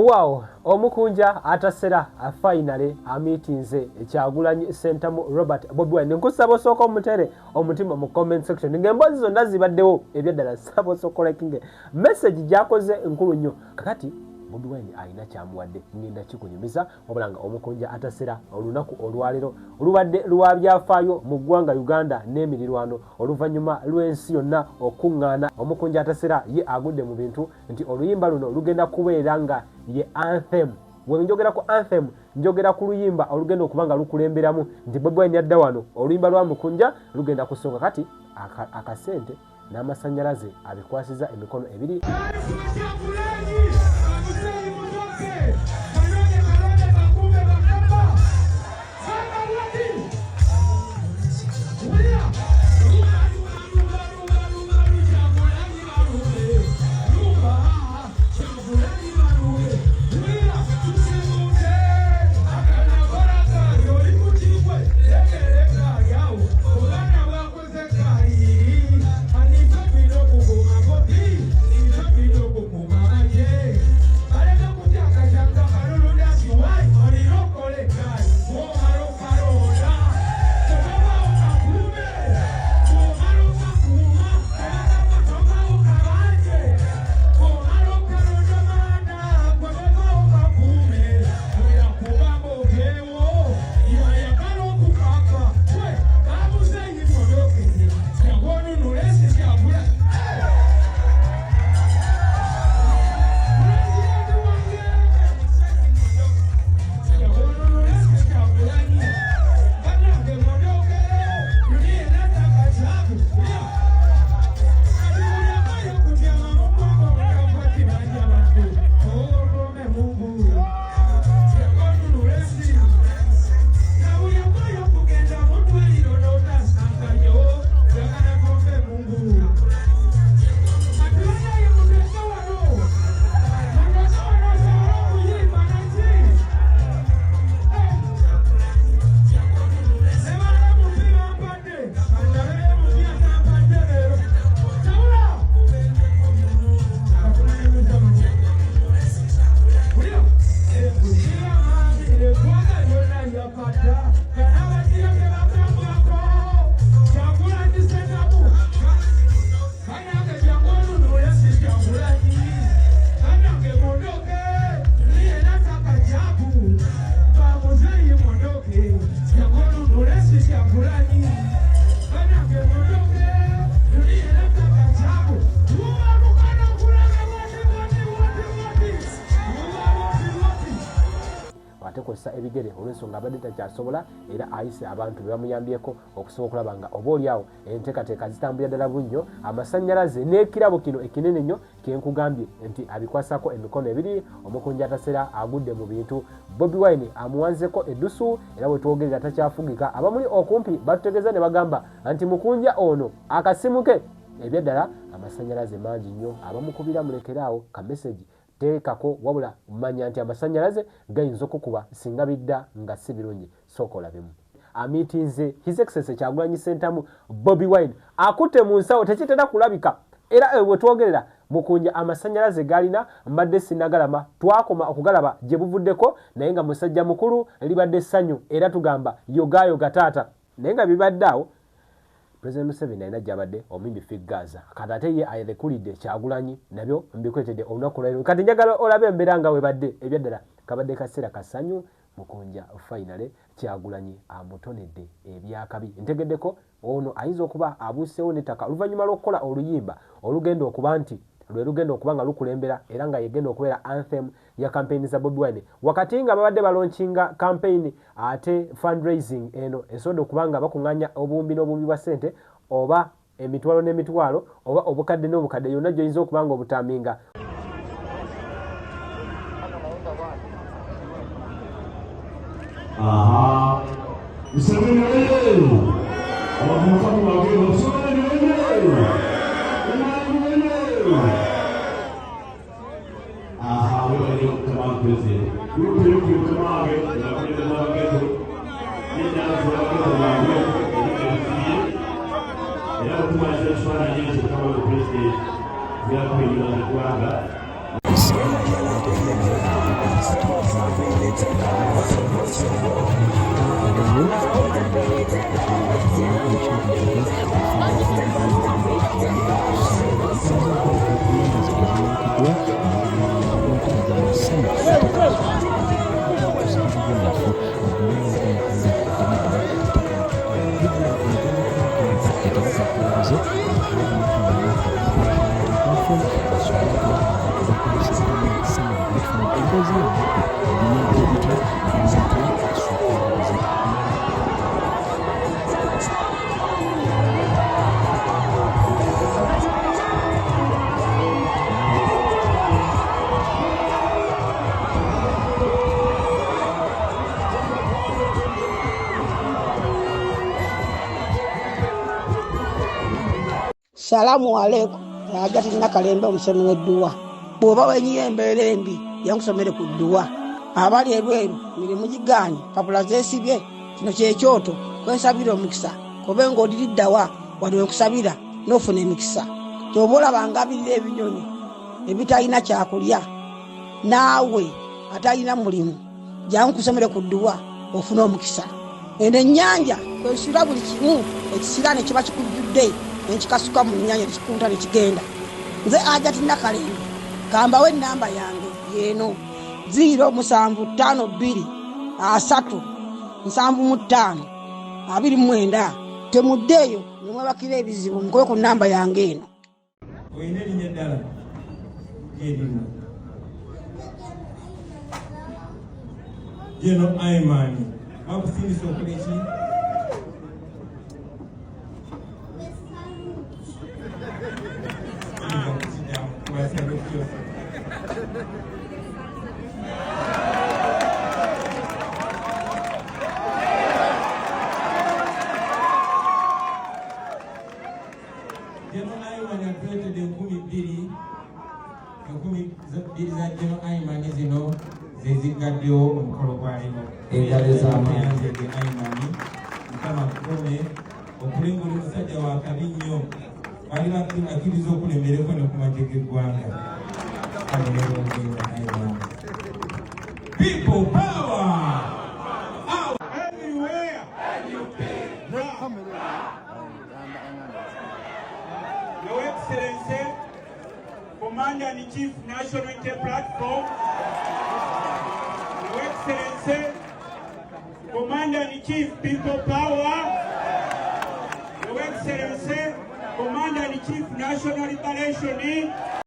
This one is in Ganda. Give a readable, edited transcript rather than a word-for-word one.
Wow, omukunja atasera a finally a meetinze Kyagulanyi Sentamu Robert Bobi Wine nkusaba soko omutere omutima mu comment section ngembozi zonna zibaddewo ebyaddala sabo soko liking message gyakoze nkulu nnyo kakati Bobi Wine alina kyamuwadde ngenda kikunyumiza wabulanga omukunja atasera olunaku olwalero olubadde lwabyafaayo mu ggwanga Uganda n'emirirwano oluvannyuma lw'ensi yonna okuŋŋaana omukunja atasera ye agudde mu bintu nti oluyimba luno lugenda kubeera nga ye anthem we njogera ku anthem njogera ku luyimba olugenda okubanga lukulemberamu nti Bobi Wine yadda wano oluyimba lwa mukunja lugenda kusonga kati akasente n'amasannyalaze abikwasiza emikono ebiri atekozesa ebigere olw'ensonga abadde takyasobola era ayise abantu be bamuyambyeko okusobola okulaba nga oba oliawo enteekateeka zitambulira ddala bunnyo amasannyalaze n'ekirabo kino ekinene nnyo kenkugambye nti abikwasako emikono ebiri omukunja atasera agudde mu bintu Bobi Wine amuwanzeko eddusu era bwe twogerera takyafugika abamuli okumpi batutegeeza ne bagamba nti mukunja ono akasimu ke ebyaddala amasannyalaze mangi nnyo abamukubira mulekeraawo ka message teekako wabula manya nti amasannyalaze gayinza okukuba singa bidda nga si birungi sooka olabemu amiitinze His Excellency Kyagulanyi Sentamu Bobi Wine akutte mu nsawo tekitera kulabika era bwe twogerera mukunja amasannyalaze galina mbadde sinagalama twakoma okugalaba gye buvuddeko naye nga musajja mukulu libadde essanyu era tugamba yogayoga taata naye nga bibaddaawo President Museveni alina gy'abadde omimbi Gaza kati ate ye ayerekulidde Kyagulanyi nabyo mbikuletedde olunaku lwaleero kati njagala olabe embeera nga webadde ebyaddala kabadde kaseera kasanyu mukunja finale Kyagulanyi amutonedde ebyakabi ntegeddeko ono ayinza okuba abuuseewo n'ettaka oluvannyuma lw'okukola oluyimba olugenda okuba nti lwe lugenda okuba nga lukulembera era nga yegenda okubeera anthem ya campaign za Bobi Wine wakati nga babadde balonchinga campaign ate fundraising eno esobola okuba nga bakuŋŋaanya obuwumbi n'obuwumbi bwa ssente oba emitwalo n'emitwalo oba obukadde n'obukadde yonna gy'oyinza okuba nga obutaminga President Salamu alaikum. Agati nakalemba omusemi w'edduwa. Bw'oba wenyiye embeera embi yankusomere ku dduwa. Abali ebweru mirimu gigaanye papula zeesibye kino kyekyoto kwesabira omukisa kobe ng'odiriddawa wali wenkusabira n'ofuna emikisa. Ky'oba olaba ngabirira ebinyonyi ebitalina kyakulya naawe atalina mulimu jangu kusomere ku dduwa ofuna omukisa. Eno ennyanja kwesula buli kimu ekisira ne kiba kikujjudde nekikasuka mu nnyanja nekikunta nekigenda. Nze Agati Nakalembe kambawo ennamba yange yeeno 075537529. Temuddeeyo nemwebakira ebizibu mukobe ku nnamba yange eno. Oyina erinnya eddala erino Jeno Aimani bakusindisa okola eki? Jeno Aimani atwetedde 2,000 za Jeno Aimani zino zezigaddewo omukolo gwa lino. Engalo z'amaanyi Aimani Mukama Kome okulengula omusajja wa kabi nnyo bali bakkiriza okulemereko ne ku magye g'eggwanga. People power out everywhere. Your Excellency, Commander-in-Chief National Unity Platform. Your Excellency, Commander-in-Chief People Power. Your Excellency, Commander-in-Chief National Liberation.